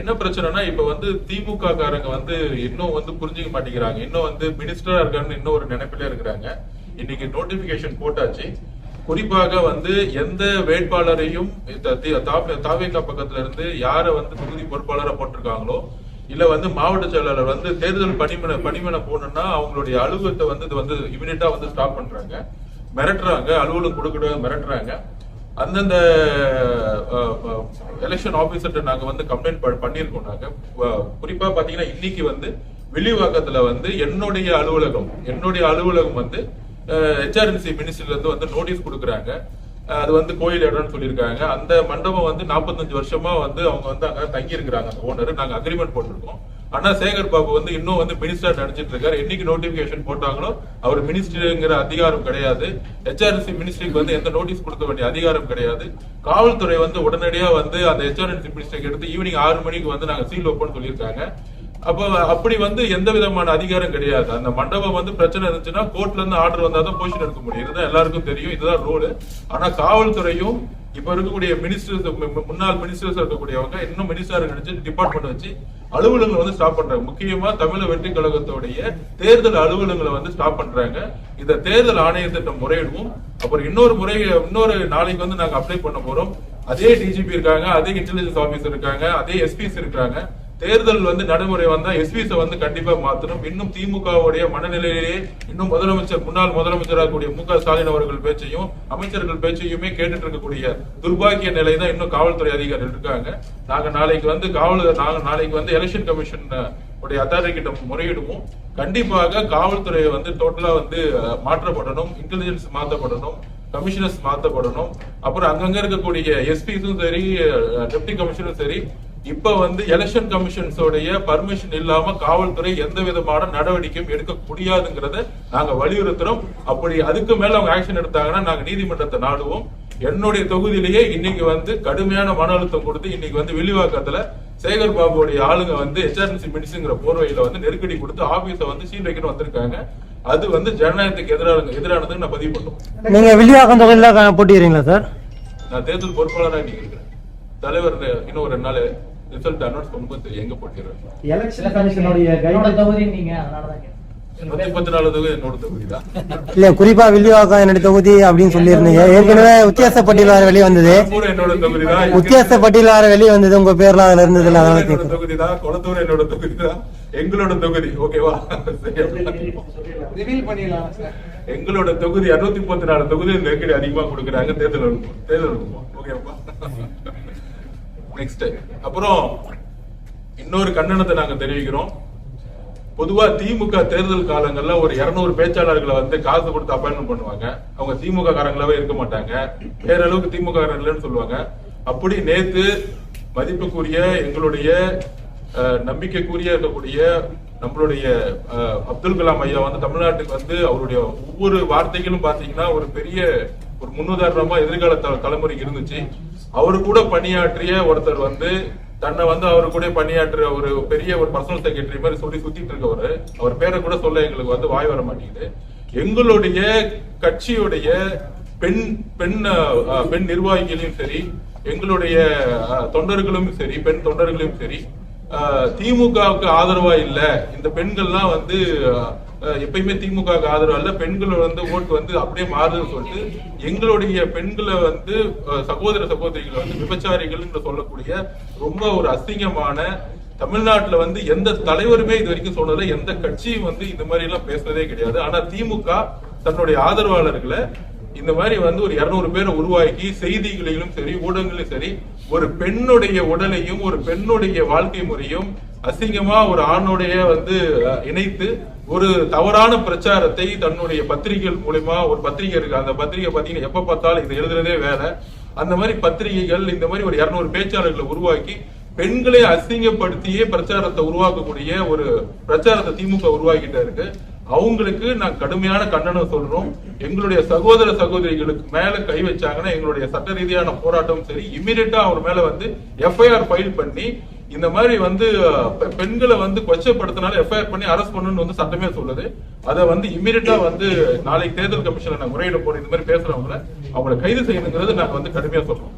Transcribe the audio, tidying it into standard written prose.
என்ன பிரச்சனைனா இப்ப திமுக காரங்க இன்னும் புரிஞ்சுக்க மாட்டேங்கிறாங்க. இன்னும் மினிஸ்டரா இருக்கான்னு இன்னும் ஒரு நினைப்பிலே இருக்கிறாங்க. இன்னைக்கு நோட்டிபிகேஷன் போட்டாச்சு. குறிப்பாக எந்த வேட்பாளரையும் தாவேகா பக்கத்துல இருந்து யார தொகுதி பொறுப்பாளரா போட்டிருக்காங்களோ இல்ல மாவட்ட செயலாளர் தேர்தல் பணிமனை போகணும்னா அவங்களுடைய அலுவலகத்தை இமிடியட்டா ஸ்டாப் பண்றாங்க, மிரட்டுறாங்க, அலுவலகம் கொடுக்க மிரட்டுறாங்க. அந்தந்த எலெக்ஷன் ஆபீசர்கிட்ட நாங்க கம்ப்ளைண்ட் பண்ணிருக்கோம். நாங்க குறிப்பா பாத்தீங்கன்னா இன்னைக்கு வில்லிவாக்கத்துல என்னுடைய அலுவலகம் ஹெச்ஆர்என்சி மினிஸ்ட்ரில இருந்து நோட்டீஸ் கொடுக்குறாங்க. அது கோயில் இடம்னு சொல்லியிருக்காங்க. அந்த மண்டபம் 45 வருஷமா அவங்க அங்க தங்கி இருக்கிறாங்க. அந்த ஓனர் நாங்க அக்ரிமெண்ட் போட்டிருக்கோம். ஆனா சேகர் பாபு இன்னும் மினிஸ்டர் நினைச்சிட்டு இருக்காரு. என்னைக்கு நோட்டிபிகேஷன் போட்டாங்களோ அவர் மினிஸ்டருங்கிற அதிகாரம் கிடையாது. ஹெச்ஆர்என்சி மினிஸ்ட்ரிக்கு எந்த நோட்டீஸ் கொடுக்க வேண்டிய அதிகாரம் கிடையாது. காவல்துறை உடனடியா அந்த ஹெச்ஆர்என்சி மினிஸ்டருக்கு எடுத்து ஈவினிங் 6 மணிக்கு நாங்க சீல் வைப்போம்னு சொல்லியிருக்காங்க. அப்படி எந்த விதமான அதிகாரம் கிடையாது. அந்த மண்டபம் பிரச்சனை இருந்துச்சுன்னா கோர்ட்ல இருந்து ஆர்டர் வந்தாதான் பொசிஷன் எடுக்க முடியும். இதுதான் எல்லாருக்கும் தெரியும், இதுதான் ரூல். ஆனா காவல்துறையும் இப்ப இருக்கக்கூடிய முன்னாள் மினிஸ்டர்ஸ் இருக்கக்கூடியவங்க இன்னும் மினிஸ்டர் நினைச்சு டிபார்ட்மெண்ட் வச்சு அலுவலகங்களை ஸ்டாப் பண்றாங்க. முக்கியமா தமிழக வெற்றி கழகத்துடைய தேர்தல் அலுவலகங்களை ஸ்டாப் பண்றாங்க. இந்த தேர்தல் ஆணையத்திட்ட முறையிடுவோம். அப்புறம் இன்னொரு நாளைக்கு நாங்க அப்ளை பண்ண போறோம். அதே டிஜிபி இருக்காங்க, அதே இன்டெலிஜென்ஸ் ஆபீசர் இருக்காங்க, அதே எஸ்பிஸ் இருக்காங்க. தேர்தல் நடைமுறை வந்தா எஸ்பிஸ் கண்டிப்பா மாத்தணும். இன்னும் திமுகவுடைய மனநிலையிலேயே இன்னும் முன்னாள் முதலமைச்சராக கூடிய மு.க. ஸ்டாலின் அவர்கள் பேச்சையும் அமைச்சர்கள் பேச்சையுமே கேட்டுட்டு இருக்கக்கூடிய துர்பாக்கிய நிலை தான் இன்னும் காவல்துறை அதிகாரிகள் இருக்காங்க. நாங்க நாளைக்கு எலெக்ஷன் கமிஷன் உடைய அத்தாரிட்டி கிட்ட முறையிடுவோம். கண்டிப்பாக காவல்துறையை டோட்டலா மாற்றப்படணும், இன்டெலிஜென்ஸ் மாற்றப்படணும், கமிஷனர்ஸ் மாற்றப்படணும். அப்புறம் அங்கங்க இருக்கக்கூடிய எஸ்பிஸும் சரி, டெப்டி கமிஷனரும் சரி, இப்ப எலெக்ஷன் கமிஷன்ஸோடைய பர்மிஷன் இல்லாம காவல்துறை எந்த விதமான நடவடிக்கையும் எடுக்க முடியாதுங்கிறத நாங்க வலியுறுத்துறோம். அப்படி அதுக்கு மேல அவங்க ஆக்ஷன் எடுத்தாங்கன்னா நாங்க நீதிமன்றத்தை நாடுவோம். என்னுடைய தொகுதியிலேயே இன்னைக்கு கடுமையான மன அழுத்தம் கொடுத்து இன்னைக்கு வில்லிவாக்கத்துல சேகர் பாபுடைய ஆளுங்க ஹெச்ஆர்என்சி மினிஸ்டர்ங்கிற போர்வையில நெருக்கடி கொடுத்து ஆபீஸ சீல் வைக்கணும் வந்திருக்காங்க. அது ஜனநாயகத்துக்கு எதிரானதுன்னு நான் பதிவு பண்ணுவோம். நீங்க வில்லிவாக்கம் தொகுதியில போட்டிடுறீங்களா சார்? நான் தேர்தல் பொறுப்பாளராக இன்னைக்கு இருக்கிறேன். தலைவர் இன்னும் 2 நாள் ரிசல்ட் அனௌன்ஸ் பண்ணும்போது தெரியும் எங்க போட்டிடுறேன். எலெக்ஷன் கமிஷனுடைய தொகுதி நீங்க அதனாலதான் 134 தொகுதி என்னோட தொகுதி தான். இல்ல குறிப்பா வில்லிவாக்கம் என்னோட தொகுதி அப்படின்னு சொல்லியிருந்தீங்க. ஏற்கனவே வித்தியாச பட்டியல் வெளியே வந்தது. என்னோட தொகுதி தான். வித்தியாச பட்டியல் வெளியே வந்தது. உங்க பேர்லாம் அதுல இருந்தது. என்னோட தொகுதி தான். கொளத்தூர் என்னோட தொகுதி தான். எங்களோட தொகுதி ஓகேவா? எங்களோட தொகுதி 234 தொகுதி நெருக்கடி அதிகமா கொடுக்குறாங்க. தேர்தல் ஓகேவா? நெக்ஸ்ட் அப்புறம் இன்னொரு கண்டனத்தை நாங்க தெரிவிக்கிறோம். பொதுவா திமுக தேர்தல் காலங்கள்ல ஒரு 200 பேச்சாளர்களை காசு கொடுத்து அப்பாயின்மெண்ட் பண்ணுவாங்க. அவங்க திமுக காரங்களாவே இருக்க மாட்டாங்க, வேற அளவுக்கு திமுக காரங்கள்னு சொல்லுவாங்க. அப்படி நேத்து மதிப்புக்குரிய எங்களுடைய நம்பிக்கைக்குரிய இருக்கக்கூடிய நம்மளுடைய அப்துல் கலாம் ஐயா தமிழ்நாட்டுக்கு அவருடைய ஒவ்வொரு வார்த்தைகளும் பாத்தீங்கன்னா ஒரு பெரிய ஒரு முன்னுதாரணமா எதிர்கால தலைமுறைக்கு இருந்துச்சு. அவரு கூட பணியாற்றிய ஒருத்தர் தன்னை அவரு கூட பணியாற்ற ஒரு பெரிய ஒரு பர்சனல் செக்ரட்டரி மாதிரி சொல்லி சுத்திட்டு இருக்கவரு. அவர் பேரை கூட சொல்ல எங்களுக்கு வாய் வர மாட்டேங்குது. எங்களுடைய கட்சியுடைய பெண் நிர்வாகிகளையும் சரி, எங்களுடைய தொண்டர்களும் சரி, பெண் தொண்டர்களும் சரி, திமுகவுக்கு ஆதரவா இல்ல, இந்த பெண்கள்லாம் எப்பயுமே திமுக ஆதரவா இல்ல, பெண்கள் ஓட்டு அப்படியே மாறுதுன்னு சொல்லிட்டு எங்களுடைய பெண்களை சகோதர சகோதரிகளை விபச்சாரிகள் என்று சொல்லக்கூடிய ரொம்ப ஒரு அசிங்கமான, தமிழ்நாட்டுல எந்த தலைவருமே இது வரைக்கும் சொன்னதுல, எந்த கட்சியும் இந்த மாதிரி எல்லாம் பேசுறதே கிடையாது. ஆனா திமுக தன்னுடைய ஆதரவாளர்களை இந்த மாதிரி ஒரு 200 பேரை உருவாக்கி செய்திகளிலும் சரி, ஊடகங்களிலும் சரி, ஒரு பெண்ணுடைய உடலையும் ஒரு பெண்ணுடைய வாழ்க்கை முறையும் அசிங்கமா ஒரு ஆணுடைய இணைத்து ஒரு தவறான பிரச்சாரத்தை தன்னுடைய பத்திரிகைகள் மூலமா, ஒரு பத்திரிகை இருக்கு, அந்த பத்திரிகை பாத்தீங்கன்னா எப்ப பார்த்தாலும் இது எழுதுறதே வேலை. அந்த மாதிரி பத்திரிகைகள் இந்த மாதிரி ஒரு 200 பேச்சாளர்களை உருவாக்கி பெண்களை அசிங்கப்படுத்தியே பிரச்சாரத்தை உருவாக்கக்கூடிய ஒரு பிரச்சாரத்தை திமுக உருவாக்கிட்டே இருக்கு. அவங்களுக்கு நான் கடுமையான கண்டனம் சொல்றோம். எங்களுடைய சகோதர சகோதரிகளுக்கு மேல கை வச்சாங்கன்னா எங்களுடைய சட்ட ரீதியான போராட்டம் சரி, இமீடியட்டா அவர் மேல எஃப்ஐஆர் ஃபைல் பண்ணி இந்த மாதிரி பெண்களை கொச்சப்படுத்தினால எஃப்ஐஆர் பண்ணி அரெஸ்ட் பண்ணணும்னு சட்டமே சொல்லுது. அதை இமீடியட்டா நாளைக்கு தேர்தல் கமிஷன்ல நான் முறையிட போறோம். இந்த மாதிரி பேசுறவங்களை அவங்களை கைது செய்யணுங்கிறது நாங்க கடுமையா சொல்றோம்.